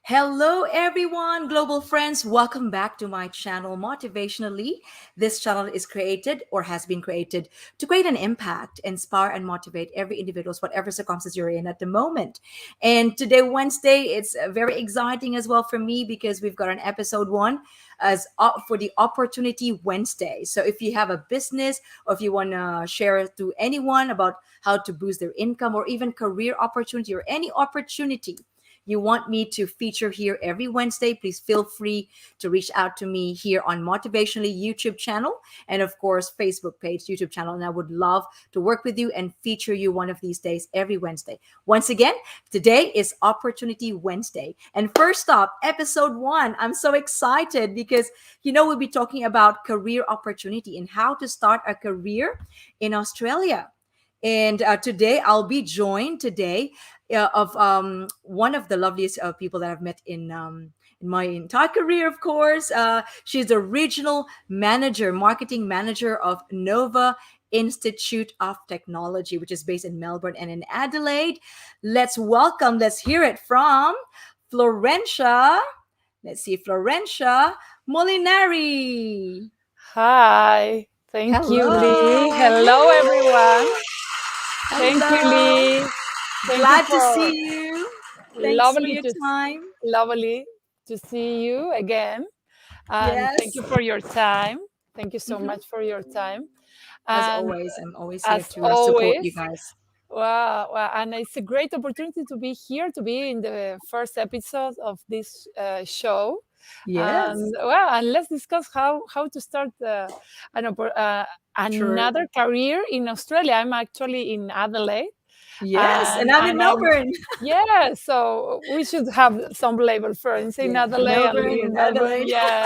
Hello, everyone, global friends. Welcome back to my channel, Motivationalee. This channel is created or has been created to create an impact, inspire, and motivate every individual, whatever circumstances you're in at the moment. And today, Wednesday, it's very exciting as well for me because we've got an episode one as for the Opportunity Wednesday. So if you have a business or if you want to share to anyone about how to boost their income or even career opportunity or any opportunity you want me to feature here every Wednesday, please feel free to reach out to me here on Motivationally YouTube channel and of course Facebook page, YouTube channel. And I would love to work with you and feature you one of these days every Wednesday. Once again, today is Opportunity Wednesday. And first up, episode one. I'm so excited because we'll be talking about career opportunity and how to start a career in Australia. And today I'll be joined today of one of the loveliest people that I've met in my entire career, of course. She's the regional manager, marketing manager of Nova Institute of Technology, which is based in Melbourne and in Adelaide. Let's hear it from Florencia. Let's see, Florencia Molinari. Hi. Thank you, Lee. Hello. Hello, everyone. Thank you, Hello. Lee. Thank Glad you to for see you. Thanks for your time. lovely to see you again. And thank Yes. you for your time. Thank you so Mhm. much for your time. As And always, I'm always here as to support you always, guys. and it's a great opportunity to be here, to be in the first episode of this show. Yes. And let's discuss how to start True. another career in Australia. I'm actually in Adelaide, Yes. And I'm in and I'm Melbourne. yeah. So we should have some label friends in Yeah. Adelaide and Melbourne Lee in and Melbourne. Adelaide. Yeah,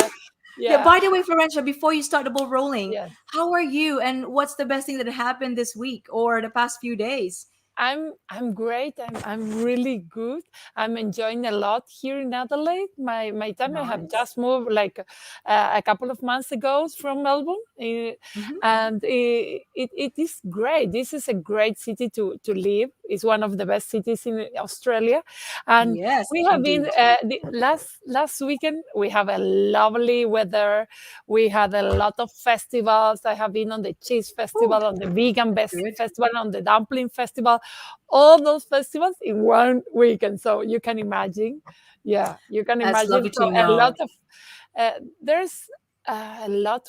Yeah. yeah, By the way, Florencia, before you start the ball rolling, yeah. how are you? And what's the best thing that happened this week or the past few days? I'm great. I'm really good. I'm enjoying a lot here in Adelaide. My time, I have Nice. just moved like a couple of months ago from Melbourne, Hmm. and it is great. This is a great city to live. It's one of the best cities in Australia, and Yes, we have been indeed. the last weekend. We have a lovely weather. We had a lot of festivals. I have been on the cheese Oh, festival, on the vegan best good. festival, on the dumpling festival, all those festivals in one weekend. So you can imagine, yeah, you can That's imagine. lovely So to a lot know. of there's a lot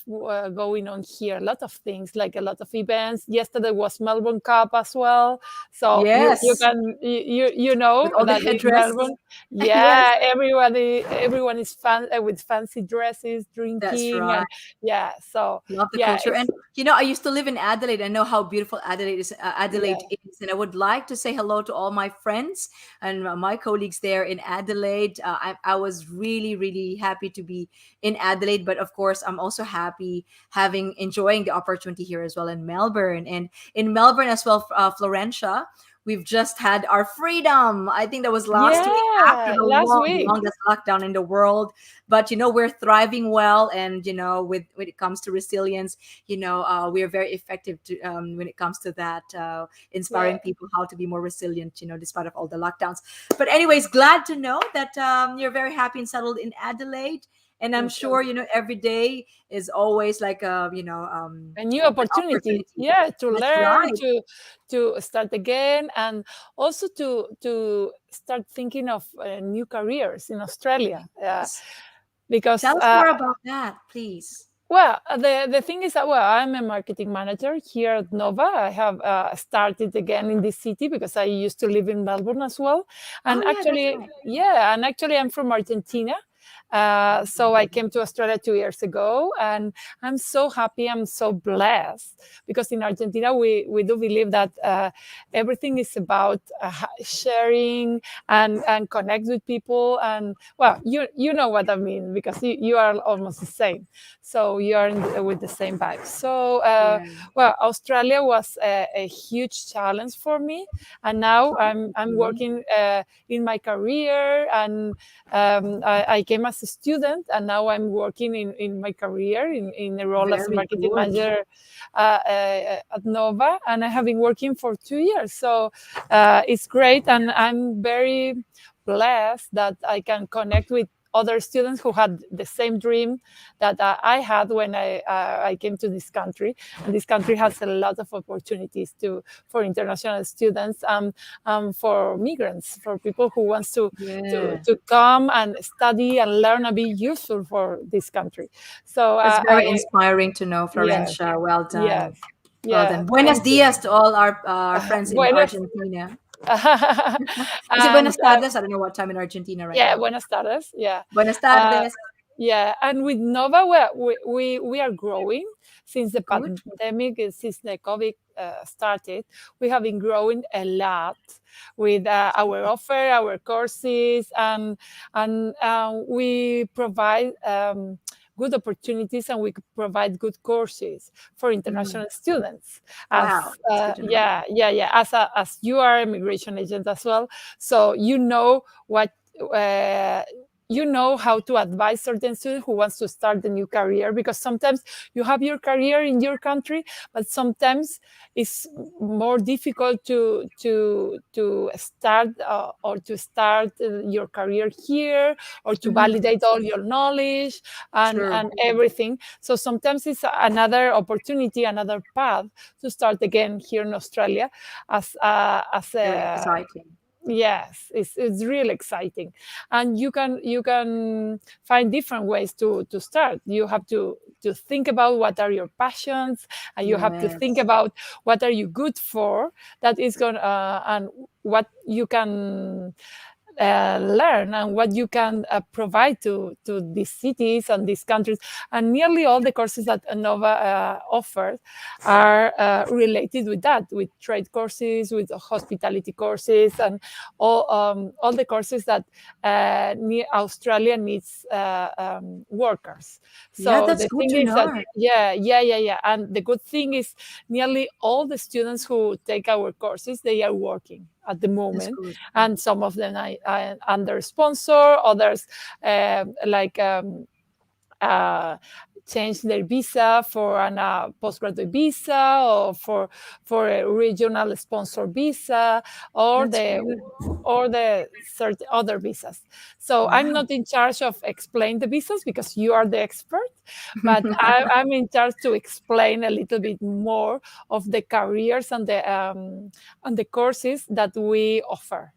going on here, a lot of things, like a lot of events. Yesterday was Melbourne Cup as well, so you Yes. can you With know all the that in headdresses. Melbourne, Yes, yeah, everyone is with fancy dresses, that's drinking, right. and yeah, so Love the yeah, culture. it's And I used to live in Adelaide. I know how beautiful yeah, And I would like to say hello to all my friends and my colleagues there in Adelaide. I was really, really happy to be in Adelaide, but of course, I'm also happy having enjoying the opportunity here as well in Melbourne. And in Melbourne as well, Florencia, we've just had our freedom. I think that was last week after yeah, the last week. longest lockdown in the world. But we're thriving well, and with when it comes to resilience, we are very effective when it comes to that, Yeah. inspiring people how to be more resilient, despite of all the lockdowns. But anyways, glad to know that you're very happy and settled in Adelaide. And I'm Thank you. sure every day is always like A new an opportunity, opportunity. yeah, to That's learn, right. to start again, and also to start thinking of new careers in Australia, Yes. because Tell us more about that, please. the thing is that, I'm a marketing manager here at Nova. I have started again in this city because I used to live in Melbourne as well, Oh and yeah, that's actually, right. yeah, and actually I'm from Argentina. So I came to Australia 2 years ago, and I'm so happy. I'm so blessed because in Argentina we do believe that everything is about sharing and connect with people. And you know what I mean, because you are almost the same. So you are with the same vibe. So Yeah. Australia was a huge challenge for me, and now I'm Okay. working in my career, and I came as as a student, and now I'm working in my career in a role as a Very marketing good. manager at Nova, and I have been working for 2 years. So it's great, and I'm very blessed that I can connect with other students who had the same dream that I had when I came to this country. And this country has a lot of opportunities for international students, for migrants, for people who wants Yeah. to come and study and learn and be useful for this country. So That's very I inspiring to know, yes, Florencia. Well done. yes, Well yeah. done. Buenos Thank you. dias to all our friends in Buenas. Argentina. Is it And buenas tardes? I don't know what time in Argentina right yeah, now. buenas tardes. Yeah. Buenas Uh, tardes. yeah, and with Nova, we are growing since the Good. pandemic, since the COVID started. We have been growing a lot with our offer, our courses, and we provide good opportunities, and we provide good courses for Mm. international students. Wow. As That's good to know. yeah, as you are a migration agent as well, so you know what. Uh, you know how to advise certain students who wants to start a new career, because sometimes you have your career in your country, but sometimes it's more difficult to start or to start your career here, or to Hmm. validate all your knowledge Sure. and everything. So sometimes it's another opportunity, another path to start again here in Australia as Very a exciting. yes, it's really exciting, and you can find different ways to start. You have to think about what are your passions, and you have to think Yes. about what are you good for, that is going and what you can learn, and what you can provide to these cities and these countries. And nearly all the courses that Nova offers are related with that, with trade courses, with hospitality courses, and all the courses that Australia needs workers. Yeah, So that's the good thing to is that know. yeah, and the good thing is nearly all the students who take our courses, they are working at the That's moment, good. and some of them are under sponsor, others like uh, change their visa for an postgraduate visa, or for a regional sponsor visa, or That's the good. certain other visas. So I'm Wow. not in charge of explain the visas, because you are the expert, but I'm in charge to explain a little bit more of the careers and the courses that we offer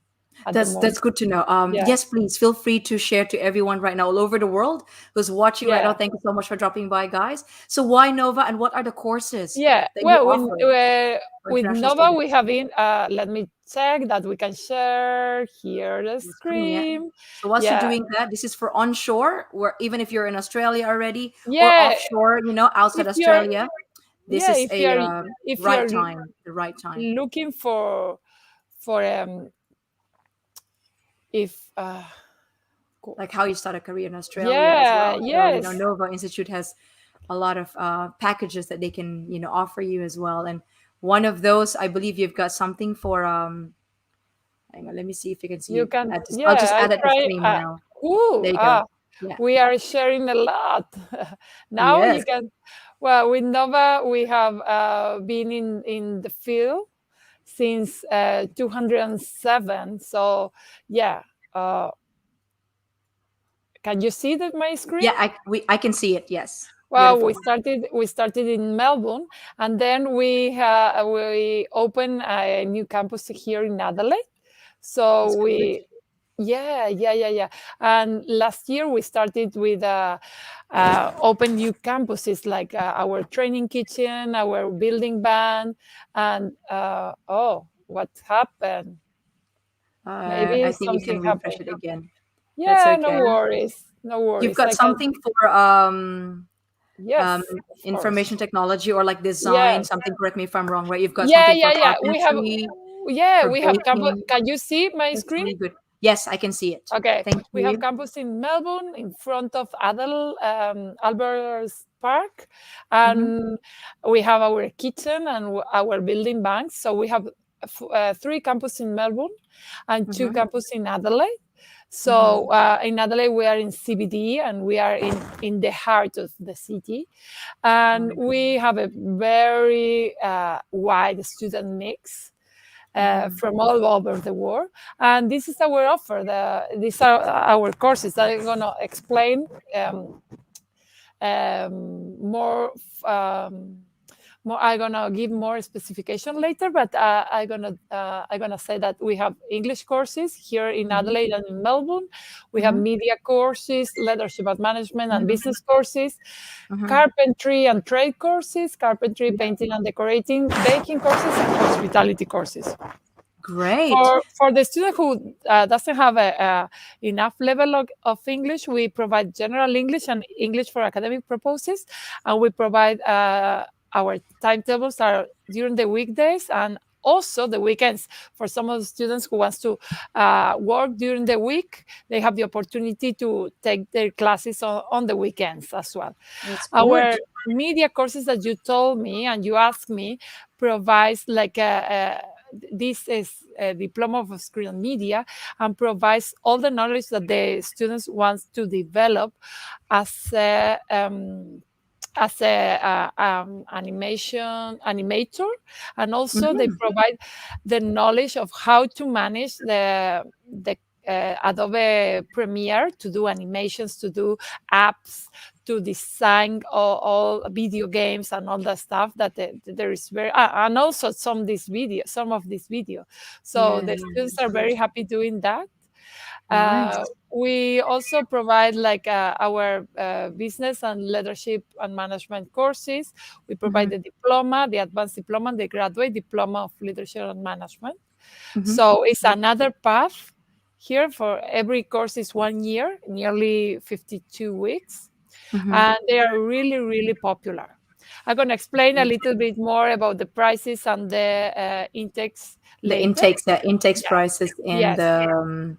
at the That's moment. good to know. Yeah, Yes, please feel free to share to everyone right now all over the world who's watching right now. yeah. Thank you so much for dropping by, guys. So why Nova and what are the courses Yeah, that you well, offer for with international Nova, we students? have been, let me check that we can share here the The screen, yeah. screen. So whilst you're Yeah, doing that, this is for onshore, where even if you're in Australia already or yeah, offshore, outside if you're, Australia, this yeah, is a if right you're time, the right time. looking for if co- Like how you start a career in Australia as yeah, well. So, yes, Nova Institute has a lot of packages that they can, offer you as well. And one of those, I believe you've got something for, hang on, let me see if you can see you it. can, I'll yeah, just I add it to try, stream now. ooh, There you go. Yeah. we are sharing a lot. Now you Yes. can, well, with Nova, we have been in the field since 207. So yeah, uh, can you see that my screen? Yeah, I can see it. Yes. Well, Beautiful. we started in Melbourne, and then we opened a new campus here in Adelaide. So That's good. yeah. And last year we started with open new campuses, like our training kitchen, our building band, and oh, what happened? I Maybe think you something can refresh happened. it again. That's Yeah, no okay. worries, no You've worries. got I can. something for um Yes, of course. information technology or like design, Yes. something, correct me if I'm wrong, right? You've got something for Yeah. carpentry, for We have campus. baking. Can you see my That's screen? really good. Yes, I can see it. Okay, Thank we have you. campus in Melbourne, in front of Adel Albert's Park, Hmm. and we have our kitchen and our building banks. So we have three campuses in Melbourne and two Mm-hmm. campuses in Adelaide. Mm-hmm. So in Adelaide, we are in CBD and we are in the heart of the city. And Right. we have a very wide student mix Mm-hmm. from all over the world. And this is our offer. These are our courses that I'm going to explain um, more. I'm gonna give more specification later, but I'm gonna say that we have English courses here in Mm-hmm. Adelaide and in Melbourne. We have Mm-hmm. media courses, leadership and management and Mm-hmm. business courses, Mm-hmm. carpentry and trade courses, carpentry, Yeah. painting and decorating, baking courses, and hospitality courses. Great. For the student who doesn't have a enough level of English, we provide general English and English for academic purposes, and we provide our timetables are during the weekdays and also the weekends. For some of the students who wants to work during the week, they have the opportunity to take their classes on the weekends as well. That's good. Our media courses that you told me and you asked me provides like this is a diploma of screen media and provides all the knowledge that the students want to develop as a animation animator, and also they Mm-hmm. provide the knowledge of how to manage the Adobe Premiere to do animations, to do apps, to design all video games and all that stuff that there is very and also some of this video. So Yeah, the yeah, students that's are good. very happy doing that. Nice. We also provide like our business and leadership and management courses. We provide Mm-hmm. the diploma, the advanced diploma, and the graduate diploma of leadership and management. Mm-hmm. So it's another path here. For every course is 1 year, nearly 52 weeks, Mm-hmm. and they are really, really popular. I'm going to explain a little bit more about the prices and the intakes The later. intakes, Yes, prices, and yes, the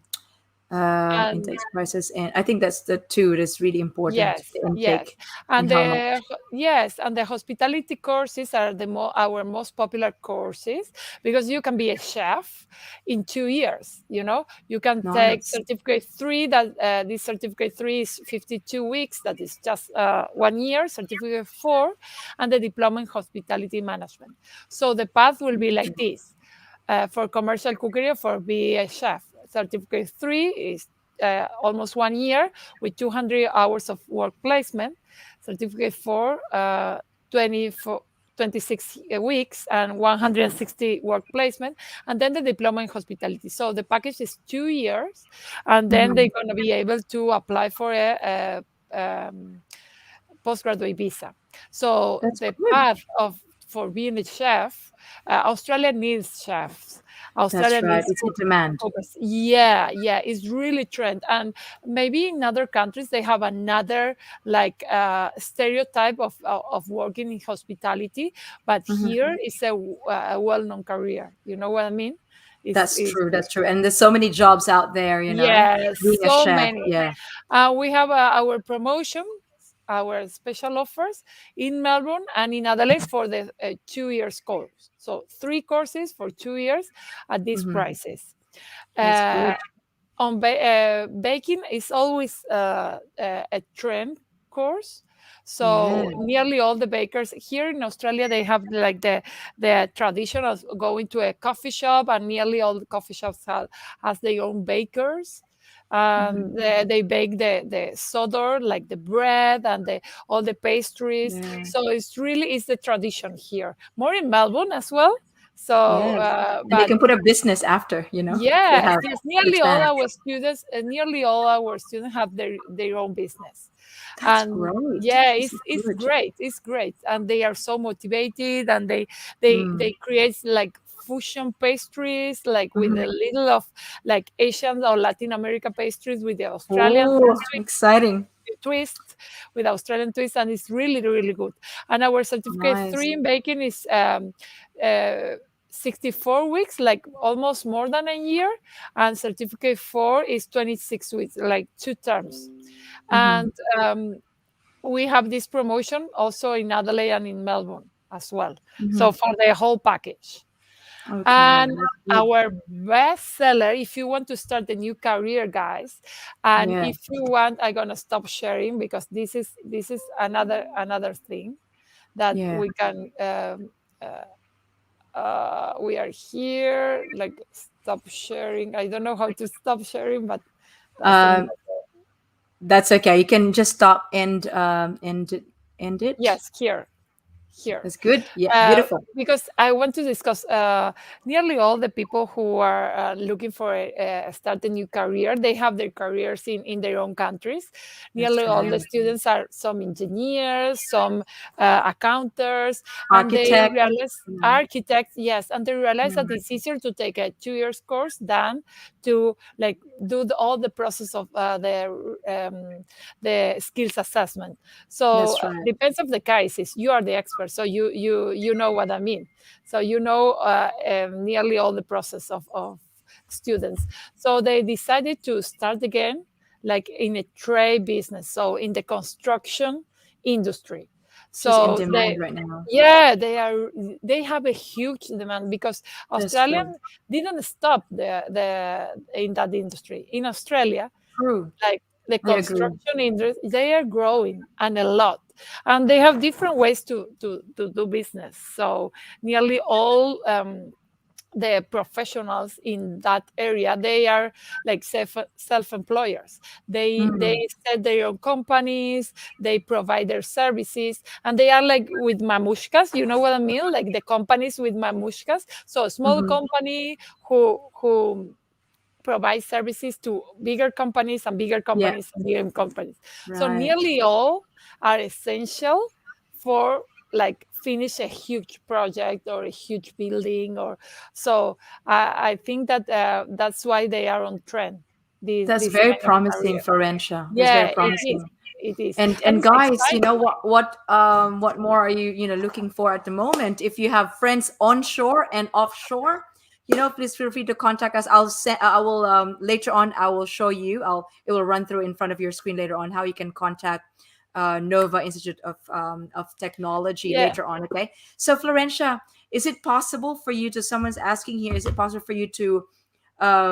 and intakes prices, and I think that's the two that's really important. yes, The yes, intake and and how much. the hospitality courses are our most popular courses because you can be a chef in 2 years. You can take Nice. certificate three. That this certificate three is 52 weeks. That is just 1 year. Certificate four, and the diploma in hospitality management. So the path will be like this: for commercial cookery, for be a chef. Certificate three is almost 1 year with 200 hours of work placement. Certificate four, 24, 26 weeks and 160 work placement. And then the diploma in hospitality. So the package is 2 years. And then Mm-hmm. they're going to be able to apply for a postgraduate visa. So That's the good. path of for being a chef, Australia needs chefs. That's Australia right. needs It's in demand. cookers. Yeah, yeah, it's really trend. And maybe in other countries they have another like stereotype of working in hospitality, but Hmm. here is a well-known career. You know what I mean? Is That's is true. That's true. And there's so many jobs out there, Yes, being a so chef. many. Yeah. We have our promotion, our special offers in Melbourne and in Adelaide for the 2 years course. So three courses for 2 years at these Hmm. prices. That's good. Uh, baking is always a trend course. Yeah. So nearly all the bakers here in Australia, they have like the tradition of going to a coffee shop, and nearly all the coffee shops has their own bakers. Hmm. They bake the sourdough, like the bread and all the pastries. Yeah. So it's the tradition here, more in Melbourne as well. So, Yes. And they but can put a business after, if they yes, have yes. the chance. Nearly all our students have their own business, That's and great. yeah, This is it's good. great. It's great, and they are so motivated, and they Mm. create like fusion pastries, like with Hmm. a little of like Asian or Latin America pastries with the Australian Oh, exciting. twist, with Australian twist, and it's really, really good. And our certificate Nice. three in baking is uh, 64 weeks, like almost more than a year, and certificate four is 26 weeks, like 2 terms. Hmm. And we have this promotion also in Adelaide and in Melbourne as well. Hmm. So for the whole package. Okay, And that's good. our best seller, if you want to start a new career, guys, and Yeah. if you want, I'm gonna stop sharing because this is another thing that Yeah. we can we are here, like stop sharing. I don't know how to stop sharing, but doesn't Um, matter. that's okay. You can just stop and end it. Yes, here. That's good. Yeah, uh, beautiful. because I want to discuss nearly all the people who are looking for start a new career. They have their careers in their own countries. Nearly That's all right. the students are some engineers, some accountants, and they Architect. realize Yeah. architects, yes, and they realize that Mm. it's easier to take a 2 years course than to like do all the process of the skills assessment. So That's right. depends of the cases. You are the expert, so you know what I mean. So you know nearly all the process of students. So they decided to start again, like in a trade business, so in the construction industry. Which is in So demand right now. yeah, they have a huge demand because That's true. Australian didn't stop the in that industry. In Australia, True. like the I agree. construction industry, they are growing and a lot, and they have different ways to do business. So nearly all the professionals in that area, they are like self-employers. They Mm. set their own companies, they provide their services, and they are like with mamushkas, you know what I mean, like the companies with mamushkas. So a small Hmm. company who provide services to bigger companies and bigger Yeah. companies and bigger companies. So Right. nearly all are essential for like finish a huge project or a huge building or so. I think that that's why they are on trend. That's This very kind of promising, career. Florentia. That's very Yeah, it is. promising. It is, and And it's guys, exciting. what more are you looking for at the moment? If you have friends onshore and offshore, please feel free to contact us. I will later on. I will show you. It will run through in front of your screen later on how you can contact Nova Institute of Technology Yeah. later on. Okay. So Florentia, is it possible for you to? Someone's asking here. Is it possible for you to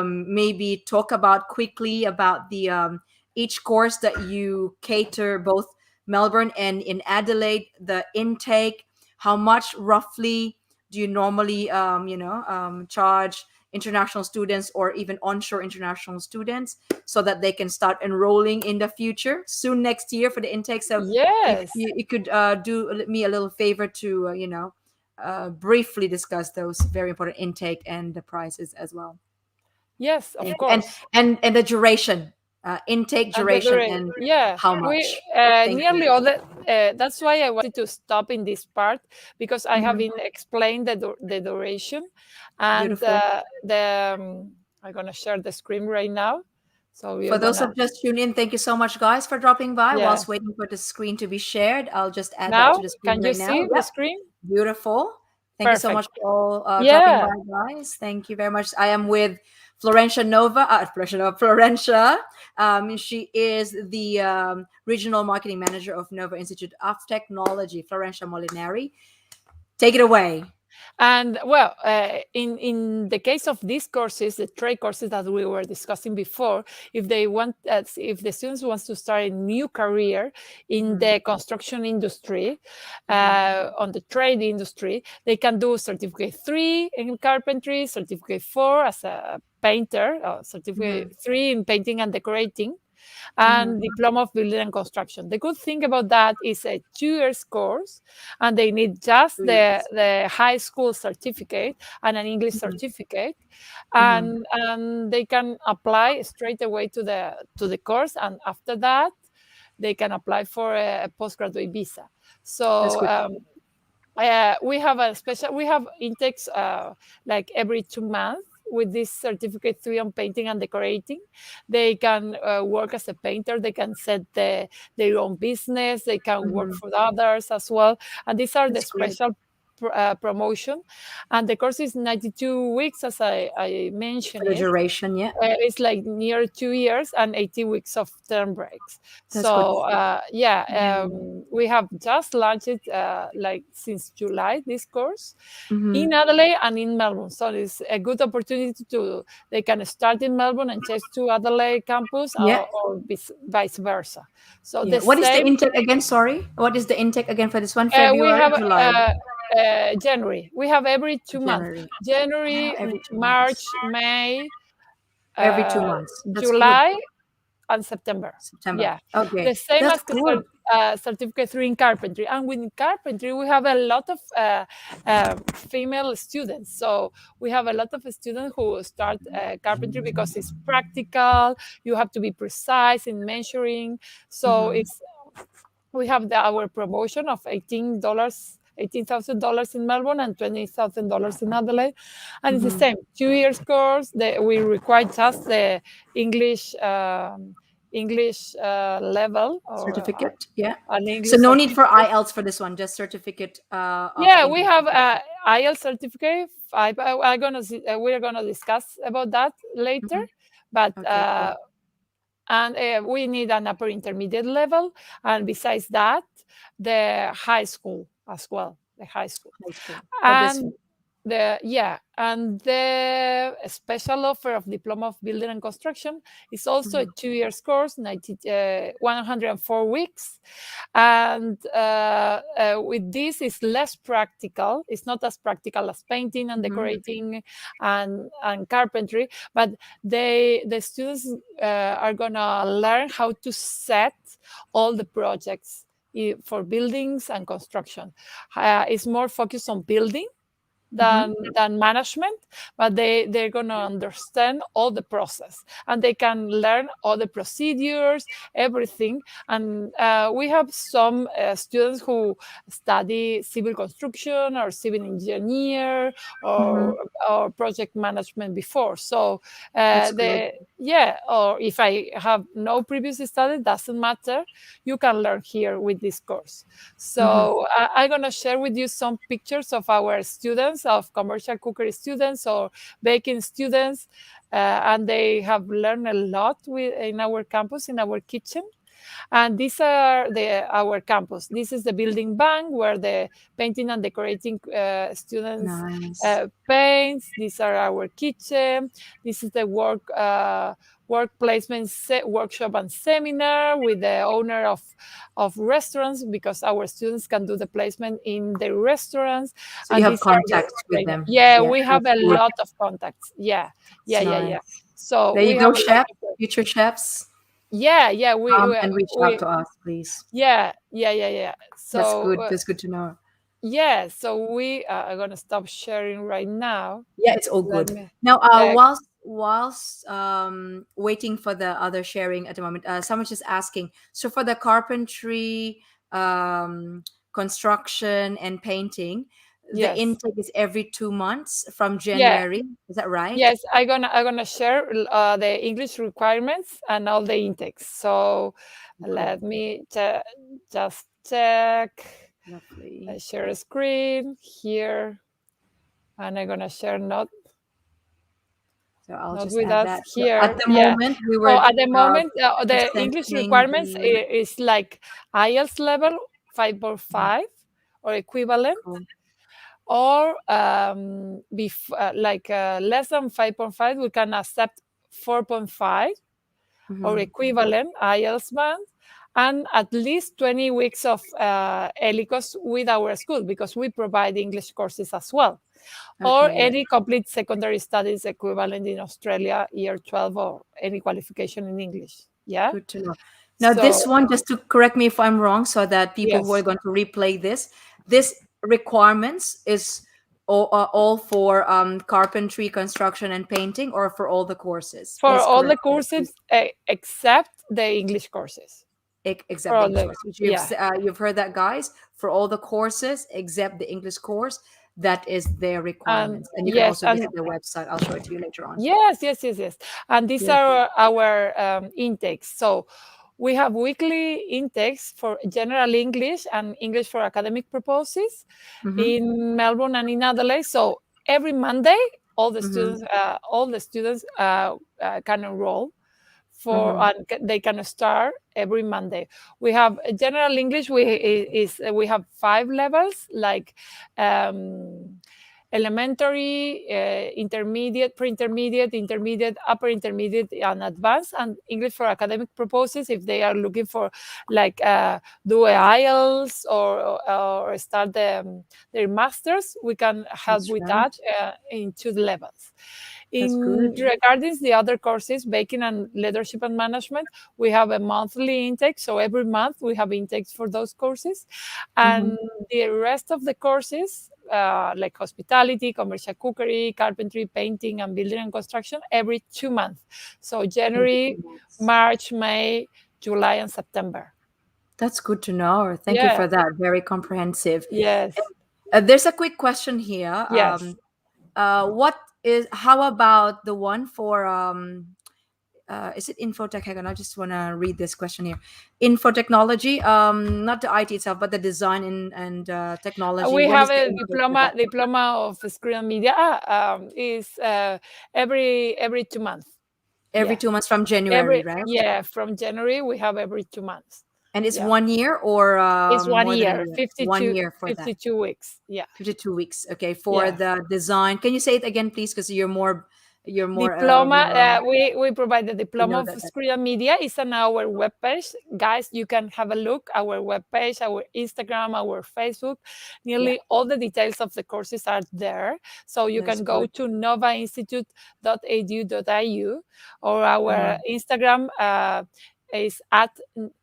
maybe talk about quickly about the each course that you cater both Melbourne and in Adelaide, the intake, how much roughly do you normally charge international students or even onshore international students so that they can start enrolling in the future soon next year for the intake. So if Yes. you could do me a little favor to briefly discuss those very important intake and the prices as well. Yes, of Thank you. And course. and the duration, intake And the duration, duration, and yeah, how we much. Thank you. nearly all the. That's why I wanted to stop in this part because I have Mhm. been explained the duration, and Beautiful. I'm gonna share the screen right now, so we For are those gonna. of just tuned in, thank you so much, guys, for dropping by. Yeah. Whilst waiting for the screen to be shared, I'll just add that to Now, the screen can you right now. see the Yep, screen? beautiful. Thank you so much Perfect. for all dropping by, Yeah. guys. Thank you very much. I am with Florencia Nova. Florencia. She is the regional marketing manager of Nova Institute of Technology. Florencia Molinari, take it away. And well, in the case of these courses, the trade courses that we were discussing before, if they want, if the students wants to start a new career in Mhm. the construction industry, Mhm. on the trade industry, they can do certificate 3 in carpentry, certificate 4 as a painter, or certificate Mhm. 3 in painting and decorating, and Mhm. diploma of building and construction. The good thing about that is a 2 years course, and they need just 2 years. the high school certificate and an English Mhm. certificate, Mhm. and they can apply straight away to the course, and after that they can apply for a postgraduate visa. That's So good. we have intakes like every 2 months with this certificate 3 on painting and decorating. They can work as a painter, they can set their own business, they can work Mhm. for others as well, and these are the That's great. special promotion, and the course is 92 weeks, as I mentioned For the it. duration, yeah. It's like near 2 years and 80 weeks of term breaks. That's good. So Yeah. we have just launched it like since July, this course Mm-hmm. in Adelaide and in Melbourne. So it's a good opportunity to, they can start in Melbourne and change to Adelaide campus, Yeah. or vice versa. So Yeah. the What is the same, intake again? Sorry. What is the intake again for this one? we February, have July, January. We have every 2 months. January. Oh, January, every 2 months. March, May, Every two uh, months. That's good. July, and September. September. Yeah, the Okay. same That's as the good. certificate 3 in carpentry. And with carpentry, we have a lot of female students. So we have a lot of students who start carpentry because it's practical. You have to be precise in measuring. So Mm-hmm. it's, we have our promotion of $18,000 in Melbourne and $20,000 in Adelaide, and it's the Mm-hmm. same 2 years course. We require just the English level, or Certificate. Yeah. an So English no need for certificate. IELTS for this one. Just certificate of Yeah, we English. have IELTS certificate. We're gonna discuss about that later, Mm-hmm. but Okay. Cool. and we need an upper intermediate level, and besides that, the high school as well, the high school. High school for this And the special offer of diploma of building and construction is also a one. 2 years course, 104 weeks, and with this is less practical. It's not as practical as painting and Mm-hmm. decorating and carpentry, but the students are gonna learn how to set all the projects for buildings and construction. It's more focused on building Mm-hmm. than management, but they're going to understand all the process, and they can learn all the procedures, everything. And we have some students who study civil construction or civil engineer, Mm-hmm. or project management before. So That's good. or if I have no previous study, doesn't matter, you can learn here with this course. Mm-hmm. So I'm going to share with you some pictures of our students, of commercial cookery students or baking students, and they have learned a lot in our campus, in our kitchen. And these are our campus. This is the building bank where the painting and decorating students Nice. paints. These are our kitchen. This is the work placement workshop and seminar with the owner of restaurants, because our students can do the placement in the restaurants. So you And have these are the contacts with trainer. them. Yeah, Yeah, we have that's a good. lot of contacts. Yeah, It's yeah, yeah, yeah. nice. So There we you go, have a lot chef, of, future chefs. yeah, Come and reach out to us, please. yeah, yeah, yeah, yeah. That's So good. That's good to know. yeah, so we are going to stop sharing right now. Yeah, it's all Let good. me Now, uh, whilst waiting for the other sharing at the moment, someone's just asking. So for the carpentry, construction, and painting, the yes, intake is every 2 months from yeah, January. Is that right? yes. I'm gonna share the English requirements and all the intakes. So Cool. let me just check. Lovely. Share a screen here, and I'm gonna share So I'll not just with add us that. So at here. the Yeah. moment, we So were at the moment, the English presenting requirements the is like IELTS level 5.5 or equivalent, cool. or like less than 5.5, we can accept 4.5 or Mhm. equivalent IELTS band, and at least 20 weeks of ELICOS with our school, because we provide English courses as well, or Okay, yeah. any complete secondary studies equivalent in Australia, year 12, or any qualification in English. Yeah. Good to know. Now, So this one, just to correct me if I'm wrong, so that people who are yes, going to replay this requirements is all for carpentry, construction, and painting, or for all the courses. for Please all the correct me, please. courses except the English courses. For Except the all English the, course, which yeah, you've heard that, guys. For all the courses except the English course, that is their and requirements, and you can yes, also and visit their website. I'll show it to you later on. yes, yes, yes, yes. And these Yeah. are our intakes. So We have weekly intakes for general English and English for academic purposes Mm-hmm. in Melbourne and in Adelaide. So every Monday, Mm-hmm. all the students can enroll for, Mm-hmm. and they can start every Monday. We have general English. We have 5 levels, like um, elementary, intermediate, pre-intermediate, intermediate, upper intermediate, and advanced. And English for academic purposes, if they are looking for like do a IELTS or start their masters, we can help That's with right. that in 2 levels. That's In good. regarding the other courses, baking and leadership and management, we have a monthly intake. So every month we have intakes for those courses, Mm-hmm. and the rest of the courses, like hospitality, commercial cookery, carpentry, painting, and building and construction, every 2 months. So Every January, 2 months. March, May, July, and September. That's good to know. Thank you Yeah. for that. Very comprehensive. Yes. There's a quick question here. Yes. What is? How about the one for? Is it InfoTech Hack? And I just want to read this question here. Infotechnology, not the IT itself, but the design and technology. We What is have the a intake for that? diploma of screen media. Is every 2 months. Every Yeah. 2 months from January, Every right? yeah, from January we have every 2 months. And it's Yeah. 1 year or It's one more than a year, year? 1 52, year for that. 52 weeks. Yeah. 52 weeks. Okay, for Yeah. the design. Can you say it again, please? Because you're more, Diploma, we provide the you diploma know of that. screen media. It's on our webpage. Guys, you can have a look our webpage, our Instagram, our Facebook. Yeah, Nearly all the details of the courses are there. So you that's can go good. to novainstitute.edu, or our Mhm. Instagram is at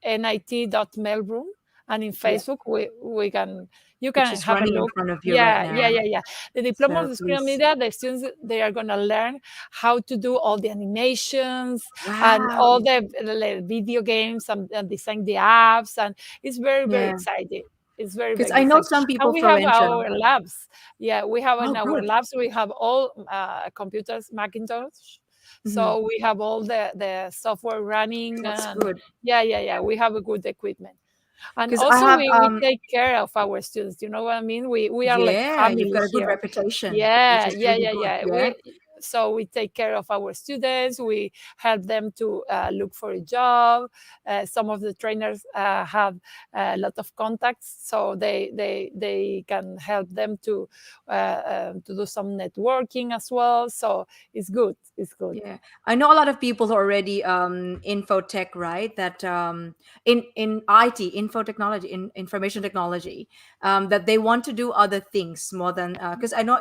nit.melbourne. And in Yeah, Facebook, we can you which can is have a running in look. front of you right Yeah, now. yeah, yeah, yeah. The diploma So of the screen please. media, the students, they are going to learn how to do all the animations and Wow. all the video games, and design the apps, and it's very, very Yeah, exciting. It's very, because very I know exciting. some And people, we have Florentia. our labs. Yeah, we have in Oh, our good. labs, we have all computers, Macintosh. Hmm. So we have all the software running, That's and good. yeah, yeah, yeah. We have a good equipment. And Because I also have, we take care of our students. You know what I mean? We are like yeah, you've family got a good here. reputation, which Yeah, is yeah, really yeah, good. yeah. Yeah. We take care of our students. We help them to look for a job. Some of the trainers have a lot of contacts, so they can help them to do some networking as well. So it's good. It's good. Yeah, I know a lot of people who are already infotech, right? That in IT, info technology, in information technology, that they want to do other things more than because I know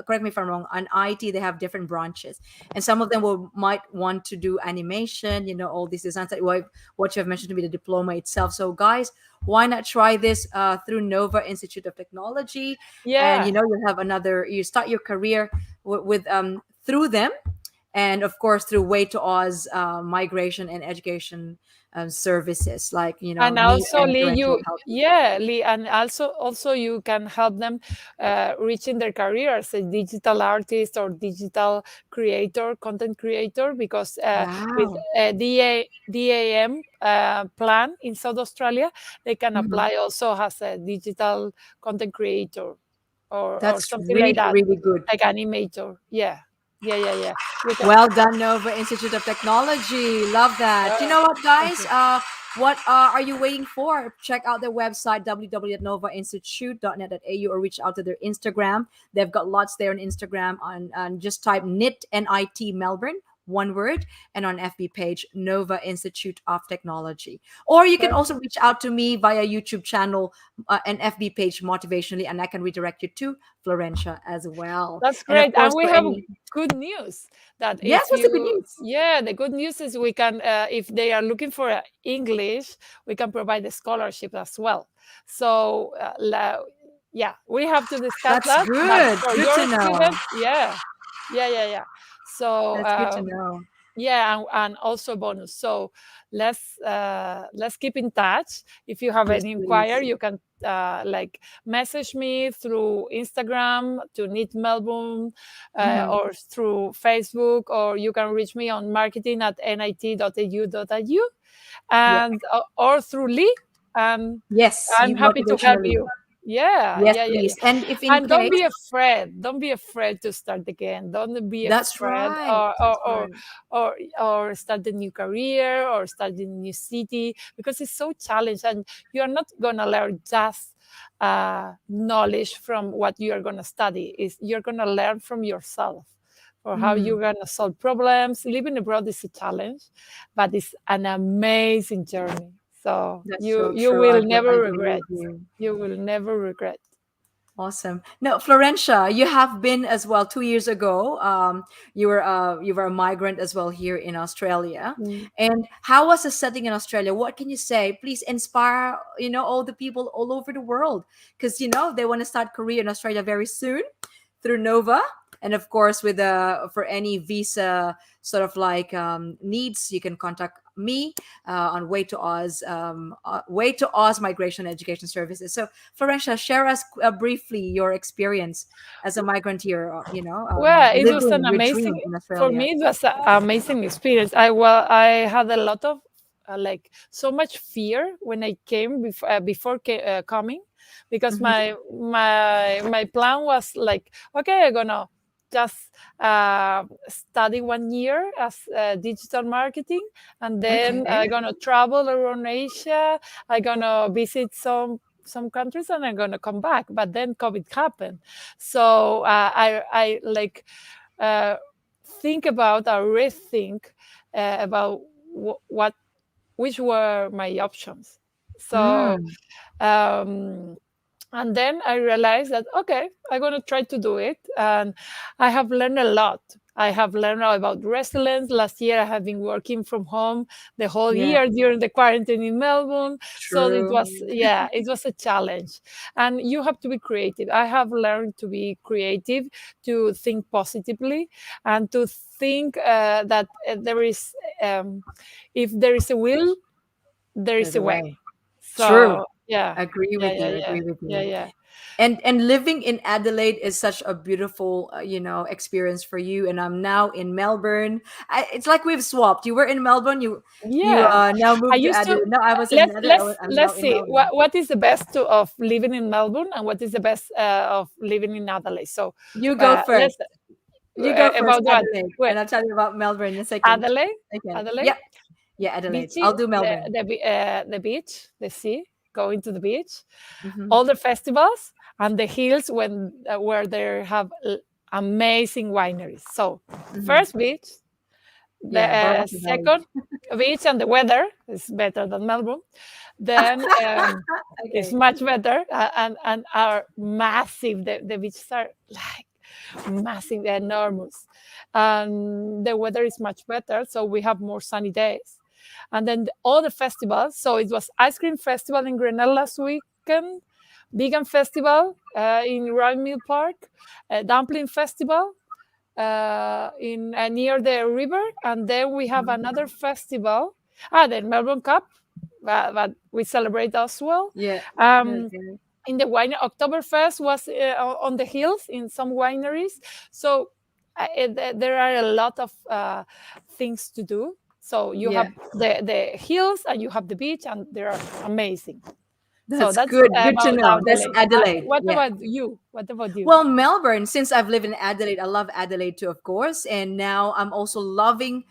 correct me if I'm wrong. On IT, they have different branches, and some of them will might want to do animation. You know, all these designs that what you have mentioned to be the diploma itself. So, guys, why not try this through Nova Institute of Technology, and Yeah. you have another. You start your career with through them, and of course through way to Oz migration and education services like And me also, and Lee, Florentia will you help you. yeah, Lee, and also you can help them reaching their career as a digital artist or digital creator, content creator, because with Wow. DAM plan in South Australia, they can Mhm. apply also as a digital content creator, or That's something like really that, really good. like animator. Yeah, yeah, yeah, yeah. You can. Well done, Nova Institute of Technology. Love that. You Uh, know what, thank guys? you. What are you waiting for? Check out their website, www.novainstitute.net.au, or reach out to their Instagram. They've got lots there on Instagram. And just type NIT, NIT Melbourne, one word, and on FB page, Nova Institute of Technology. Or you can That's also reach out to me via YouTube channel and FB page, Motivationally, and I can redirect you to Florentia as well. That's And of great. And course, we for have any. good news that Yes, if what's the good you, news? yeah, the good news is we can, if they are looking for English, we can provide a scholarship as well. So, yeah, we have to discuss That's that. But good. for Good your to know. students, yeah, yeah, yeah, yeah. So, That's good to know. Yeah, and also bonus. So let's keep in touch. If you have Yes, any inquiry, please. you can like message me through Instagram to Need Melbourne, Hmm. or through Facebook, or you can reach me on marketing@nit.au.au, Yeah. and or through Lee. And Yes, I'm you happy to help motivationally. you. Yeah, Yes, yeah, yeah, yeah. please. And if in And don't case, be afraid. Don't be afraid to start again. Don't be that's afraid, right. That's right. or start a new career, or start in a new city, because it's so challenging, and you are not gonna learn just knowledge from what you are gonna study. Is you're gonna learn from yourself, for how Mm, you're gonna solve problems. Living abroad is a challenge, but it's an amazing journey. So that's you so you true. I, will I never agree regret. with you. You will never regret. Awesome. Now, Florencia, you have been as well 2 years ago. You were a migrant as well here in Australia. Mm. And how was the setting in Australia? What can you say? Please inspire all the people all over the world, because they want to start career in Australia very soon through Nova. And of course, with for any visa sort of like needs, you can contact me on Way to Oz Migration and Education Services. So, Florencia, share us briefly your experience as a migrant here. Well, it was Living an your amazing, dream in for Australia. me, it was an amazing experience. I had a lot of like so much fear when I came before coming, because Hmm. my plan was like, okay, I'm gonna just study 1 year as digital marketing, and then Okay. I'm gonna travel around Asia. I'm gonna visit some countries, and I'm gonna come back. But then COVID happened, so I like uh, think about or rethink about what which were my options. So Mm, um, and then I realized that okay, I'm going to try to do it, and I have learned a lot. I have learned about resilience. Last year I have been working from home the whole yeah, year during the quarantine in Melbourne, so it true. was, yeah, it was a challenge. And you have to be creative. I have learned to be creative, to think positively, and to think that there is if there is a will, there is There's a a way. way. True. So yeah, Agree yeah, with yeah, you. yeah, Agree with yeah, you. yeah. And living in Adelaide is such a beautiful experience for you, and I'm now in Melbourne. It's like we've swapped. You were in Melbourne, you Yeah, now I moved to used to, Adelaide. No, I was in let's Adelaide. let's I'm now let's in see Melbourne. what is the best of living in Melbourne, and what is the best of living in Adelaide. So You go let's first. You go first, about what? Adelaide, Wait, and I'll tell you about Melbourne in a second. Adelaide, Okay. Adelaide, Yep. Yeah, Adelaide. beachy, I'll do Melbourne. the beach, the sea, going to the beach, Hmm. all the festivals, and the hills when where they have amazing wineries. So Hmm. first beach, the Yeah, Barossa Valley. second beach, and the weather is better than Melbourne. Then it's Okay. much better, and are massive. The beaches are like massive, they're enormous, and the weather is much better, so we have more sunny days. And then all the festivals. So it was ice cream festival in Grenada last weekend, vegan festival in Royal Mill Park, dumpling festival in near the river, and then we have Mhm. another festival. The Melbourne Cup, that we celebrate as well. Yeah. Um, Okay. in the wine, Oktoberfest was on the hills in some wineries. So there are a lot of things to do. So you Yeah. have the hills, and you have the beach, and they are amazing. So That's that's good. Good to about know. That's Adelaide. Adelaide. What Yeah. about you? What about you? Well, Melbourne, since I've lived in Adelaide, I love Adelaide too, of course. And now I'm also loving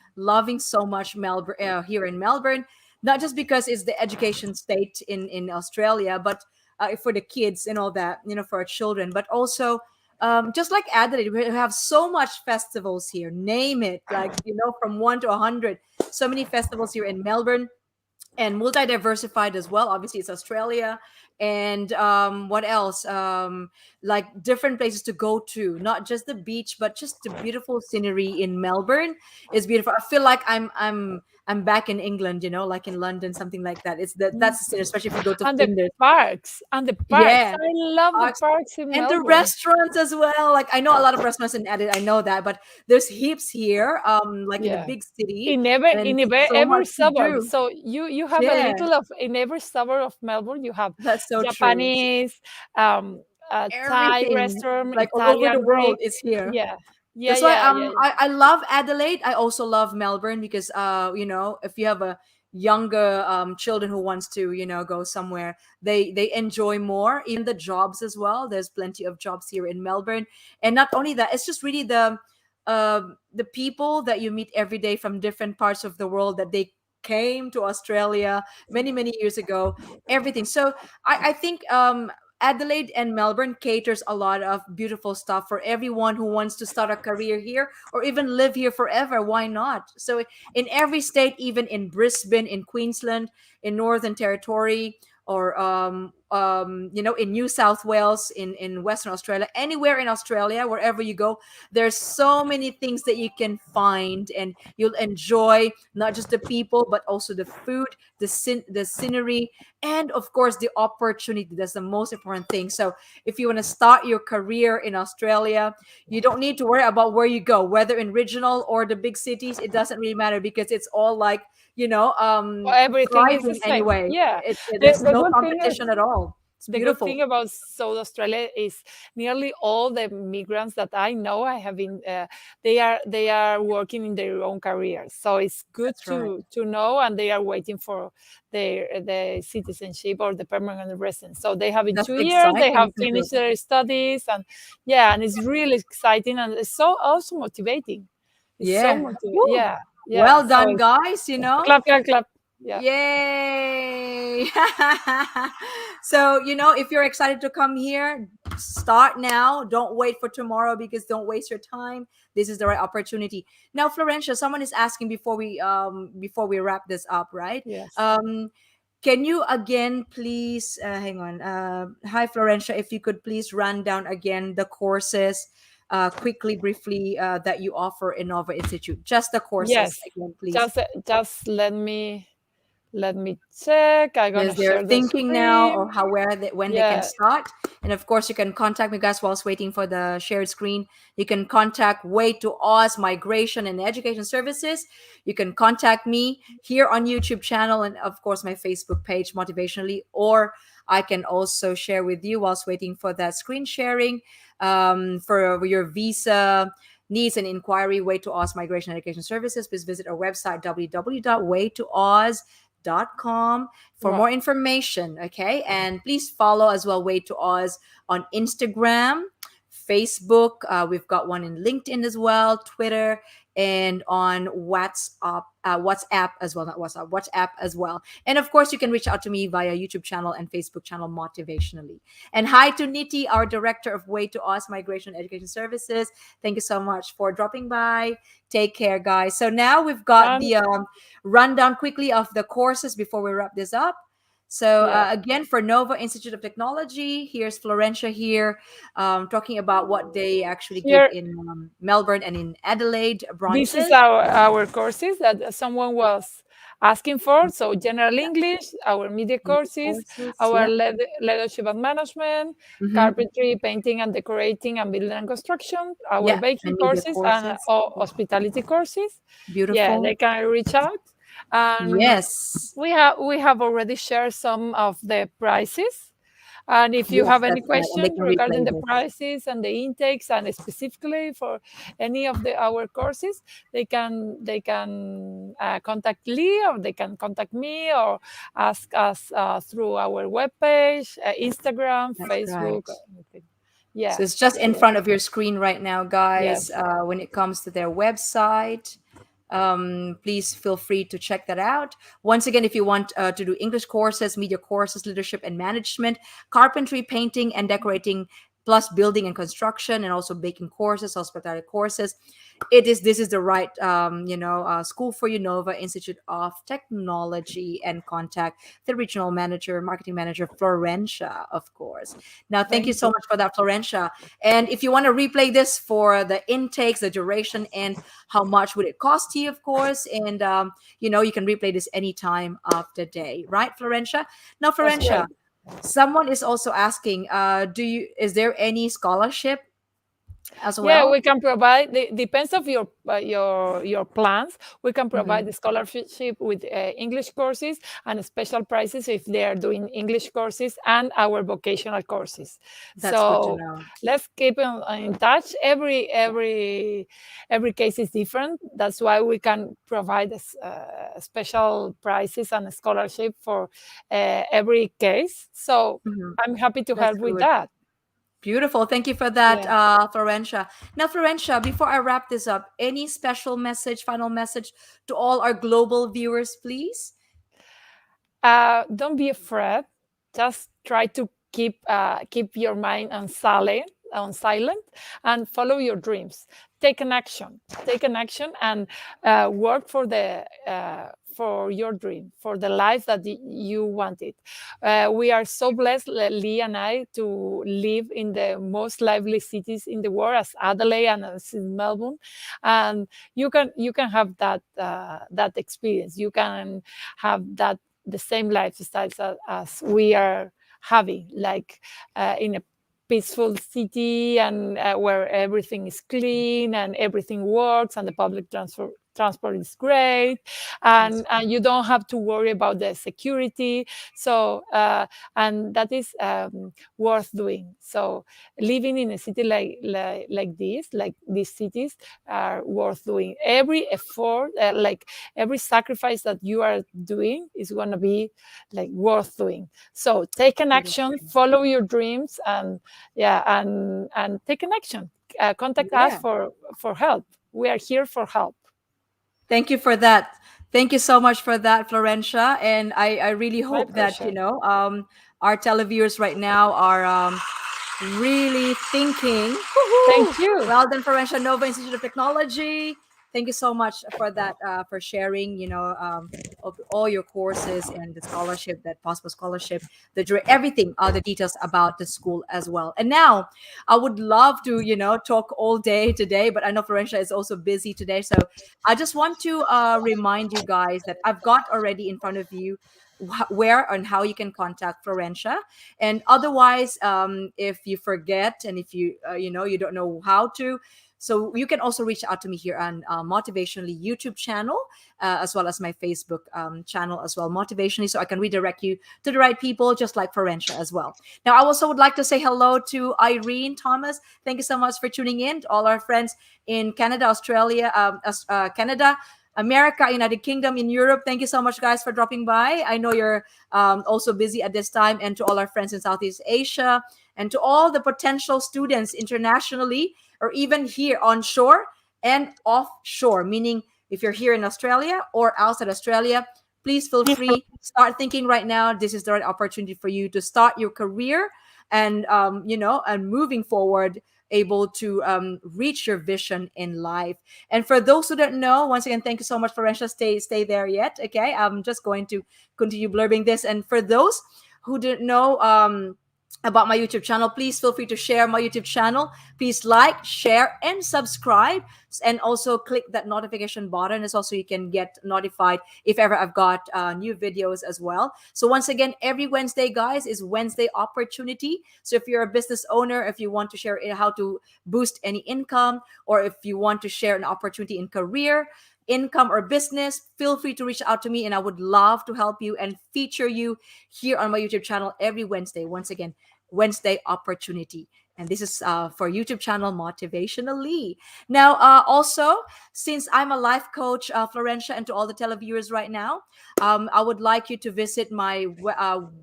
so much Melbourne here in Melbourne, not just because it's the education state in Australia, but for the kids and all that, for our children, but also just like Adelaide, we have so much festivals here. Name it, like from 1 to 100, so many festivals here in Melbourne, and multi-diversified as well. Obviously it's Australia. And what else, like different places to go to, not just the beach, but just the beautiful scenery in Melbourne is beautiful. I feel like I'm back in England, like in London, something like that. That's the scene, especially if you go to And the Flinders. parks, and the parks. Yeah. I love the parks in And the Melbourne. restaurants as well. Like I know a lot of restaurants in Adelaide, I know that, but there's heaps here, like in a Yeah. big city, In every and so every much to suburb. do. So you have a Yeah, little of in every suburb of Melbourne. You have that's so true. Japanese, Thai Everything, restaurant, like all over the Italian world, Greek. is here. Yeah, yeah, That's why yeah, yeah. I love Adelaide. I also love Melbourne because if you have a younger children who wants to go somewhere, they enjoy more, even the jobs as well. There's plenty of jobs here in Melbourne. And not only that, it's just really the people that you meet every day from different parts of the world, that they came to Australia many years ago, everything. So I think Adelaide and Melbourne caters a lot of beautiful stuff for everyone who wants to start a career here or even live here forever. Why not? So in every state, even in Brisbane, in Queensland, in Northern Territory, or in New South Wales, in Western Australia, anywhere in Australia, wherever you go, there's so many things that you can find, and you'll enjoy not just the people, but also the food, the scenery, and of course the opportunity. That's the most important thing. So if you want to start your career in Australia, you don't need to worry about where you go, whether in regional or the big cities. It doesn't really matter, because it's all like Everything is the thriving same. anyway. Yeah. There's The no good thing is competition at all. It's the good beautiful. thing about South Australia is nearly all the migrants that I know, I have been, they are working in their own careers. So it's good That's right. to know, and they are waiting for the citizenship or the permanent residence. So they have in That's 2 years, they exciting, have isn't it? finished their studies, and yeah, and it's really exciting, and it's so also motivating. It's so Yeah. motivating. Woo. Yeah, yeah. Well So done, it's guys. clap, clap, clap. Yeah. Yay! So, if you're excited to come here, start now. Don't wait for tomorrow, because don't waste your time. This is the right opportunity. Now, Florentia, someone is asking before we wrap this up, right? Yes. Um can you again please hang on. Hi Florentia, if you could please run down again the courses quickly, briefly, that you offer in Nova Institute. Just the courses Yes. again, please. Just let me check. I'm gonna Yes, they're share the thinking now, or screen. how where they, when they can Yeah. start. And of course, you can contact me, guys, whilst waiting for the shared screen. You can contact Way to Oz Migration and Education Services. You can contact me here on YouTube channel, and of course my Facebook page, Motivationalee. Or I can also share with you whilst waiting for that screen sharing, for your visa needs and inquiry. Way to Oz Migration and Education Services. Please visit our website, www.waytooz.com, for Wow. more information. Okay. And please follow as well Way to Oz on Instagram, Facebook. We've got one in LinkedIn as well, Twitter, and on WhatsApp as well. Not WhatsApp, WhatsApp as well. And of course, you can reach out to me via YouTube channel and Facebook channel, Motivationally. And hi to Niti, our director of Way to Oz Migration and Education Services. Thank you so much for dropping by. Take care, guys. So now we've got And the rundown quickly of the courses before we wrap this up. So yeah, again, for Nova Institute of Technology, here's Florentia here, talking about what they actually give here in Melbourne and in Adelaide this is branches. our courses that someone was asking for. So general English, our media Media courses, courses, our yeah. leadership and management, Mm-hmm. carpentry, painting and decorating, and building and construction, our Yeah, baking and media courses, and courses. hospitality courses. Yeah, Beautiful. they can reach out. And Yes. we have already shared some of the prices. And if you Yes, have any that's right. And they questions can regarding replay the this. prices and the intakes, and specifically for any of our courses, they can contact Lee, or they can contact me, or ask us through our webpage, Instagram, That's Facebook, right. or anything. Yeah, So it's just yeah, in yeah. front of your screen right now, guys. Yes, When it comes to their website, please feel free to check that out. Once again, if you want to do English courses, media courses, leadership and management, carpentry, painting, and decorating, plus building and construction, and also baking courses, hospitality courses. This is the right school for you, Nova Institute of Technology, and contact the regional manager, marketing manager, Florencia, of course. Now, thank you Thank so you. much for that, Florencia. And if you want to replay this for the intakes, the duration, and how much would it cost you, of course, and you can replay this any time of the day, right, Florencia? Now, That's Florencia, great. someone is also asking, is there any scholarship as Yeah, well? we can provide. Depends of your plans. We can provide Hmm. the scholarship with English courses and special prices if they are doing English courses and our vocational courses. That's good to So know. let's keep in touch. Every case is different. That's why we can provide special prices and a scholarship for every case. So Hmm. I'm happy to That's help with good. that. Beautiful. Thank you for that, Yeah. Florencia. Now, Florencia, before I wrap this up, any special message, final message to all our global viewers, please? Don't be afraid. Just try to keep your mind on silent, and follow your dreams. Take an action. Take an action, and work for your dream, for the life that you wanted. We are so blessed, Lee and I, to live in the most lively cities in the world, as Adelaide and as in Melbourne, and you can have that experience. You can have that the same lifestyles as we are having, like in a peaceful city, and where everything is clean and everything works and the public transport is great, That's and you don't have to worry about the security. So and that is worth doing. So living in a city like this, like these cities, are worth doing. Every effort, like every sacrifice that you are doing, is going to be like worth doing. So take an action, beautiful. follow your dreams, and yeah, and take an action. Contact us Yeah. for help. We are here for help. Thank you for that. Thank you so much for that, Florencia. And I really My hope that, pleasure. our televiewers right now are really thinking. Thank Woohoo! you. Well done, Florencia, Nova Institute of Technology. Thank you so much for that, for sharing, of all your courses and the scholarship, that possible scholarship, everything, the details about the school as well. And now I would love to, talk all day today, but I know Florencia is also busy today. So I just want to remind you guys that I've got already in front of you where and how you can contact Florencia. And otherwise, if you forget, and if you don't know how to, so you can also reach out to me here on Motivationally YouTube channel, as well as my Facebook channel as well, Motivationally, so I can redirect you to the right people, just like Florencia as well. Now, I also would like to say hello to Irene Thomas. Thank you so much for tuning in. To all our friends in Canada, Australia, Canada, America, United Kingdom, in Europe. Thank you so much, guys, for dropping by. I know you're also busy at this time. And to all our friends in Southeast Asia, and to all the potential students internationally, or even here on shore and offshore, meaning if you're here in Australia or outside Australia, please feel free. Start thinking right now. This is the right opportunity for you to start your career, and and moving forward, able to reach your vision in life. And for those who don't know, once again, thank you so much, Florencia. Stay there yet. Okay, I'm just going to continue blurbing this. And for those who didn't know, about my YouTube channel, please feel free to share my YouTube channel. Please like, share, and subscribe, and also click that notification button, as also you can get notified if ever I've got new videos as well. So once again, every Wednesday, guys, is Wednesday opportunity. So if you're a business owner, if you want to share how to boost any income, or if you want to share an opportunity in career, income, or business, feel free to reach out to me, and I would love to help you and feature you here on my YouTube channel every Wednesday. Once again, Wednesday opportunity. And this is for YouTube channel Motivationalee. Now, also, since I'm a life coach, Florencia, and to all the televiewers right now, I would like you to visit my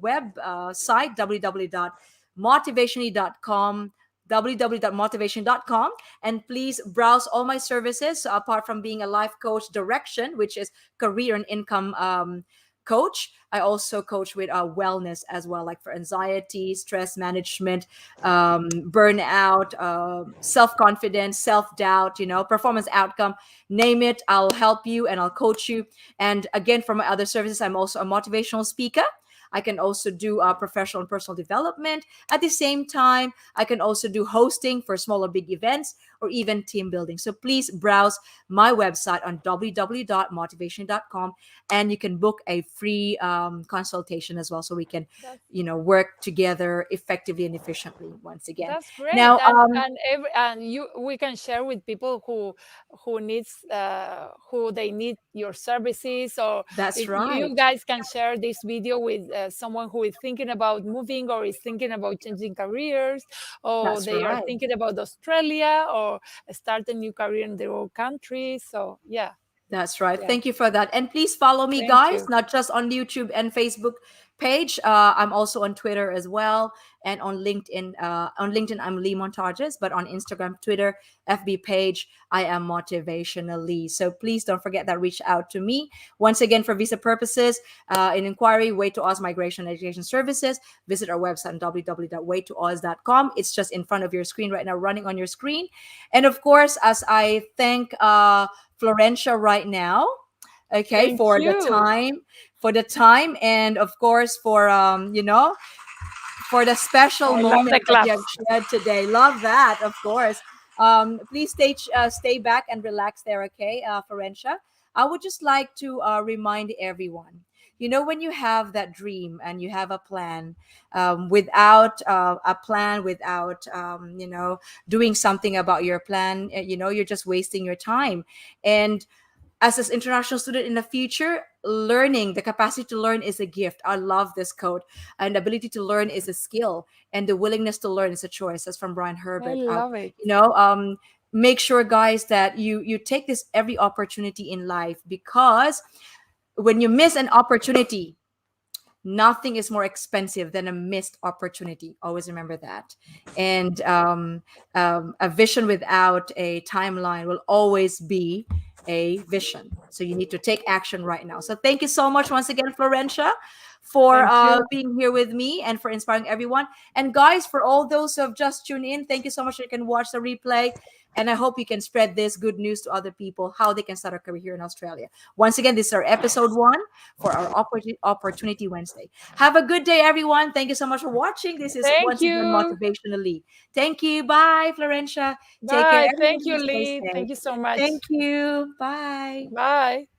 web site, www.motivationalee.com, www.motivation.com, and please browse all my services. So apart from being a life coach direction, which is career and income coach. I also coach with wellness as well, like for anxiety, stress management, burnout, self confidence, self doubt, performance outcome. Name it, I'll help you and I'll coach you. And again, for my other services, I'm also a motivational speaker. I can also do professional and personal development. At the same time, I can also do hosting for small or big events or even team building. So please browse my website on www.motivation.com, and you can book a free consultation as well, so we can, That's work together effectively and efficiently once again. That's great, Now, and you we can share with people who needs who they need your services, or that's if right. you guys can share this video with someone who is thinking about moving or is thinking about changing careers, or That's they are right. thinking about Australia or start a new career in their own country. So yeah, That's right. yeah. Thank you for that. And please follow me, Thank guys, you. not just on YouTube and Facebook page. I'm also on Twitter as well, and on LinkedIn. On LinkedIn, I'm Lee Montages, but on Instagram, Twitter, FB page, I am Motivationalee. So please don't forget that. Reach out to me once again for visa purposes. In inquiry, Way to Oz Migration and Education Services. Visit our website on www.waytooz.com. It's just in front of your screen right now, running on your screen. And of course, as I thank Florencia right now, okay, Thank you. for the time, and of course for for the special I love the moment that you have claps. shared today. Love that, of course. Please stay back and relax there, okay, Florencia. I would just like to remind everyone, when you have that dream and you have a plan, without a plan, without doing something about your plan, you're just wasting your time. And as an international student in the future, learning, the capacity to learn is a gift. I love this quote. And the ability to learn is a skill, and the willingness to learn is a choice. That's from Brian I Herbert. love it. Make sure, guys, that you take this every opportunity in life, because when you miss an opportunity, nothing is more expensive than a missed opportunity. Always remember that. And a vision without a timeline will always be a vision. So you need to take action right now. So thank you so much once again, Florencia, for Thank you. being here with me and for inspiring everyone. And guys, for all those who have just tuned in, thank you so much. You can watch the replay. And I hope you can spread this good news to other people, how they can start a career here in Australia. Once again, this is our episode 1 for our Opportunity Wednesday. Have a good day, everyone. Thank you so much for watching. This is Thank once again you. Motivationalee. Thank you. Bye, Florencia. Take care. Bye. Thank you, Everyone, stay Lee. safe. Thank you so much. Thank you. Bye. Bye.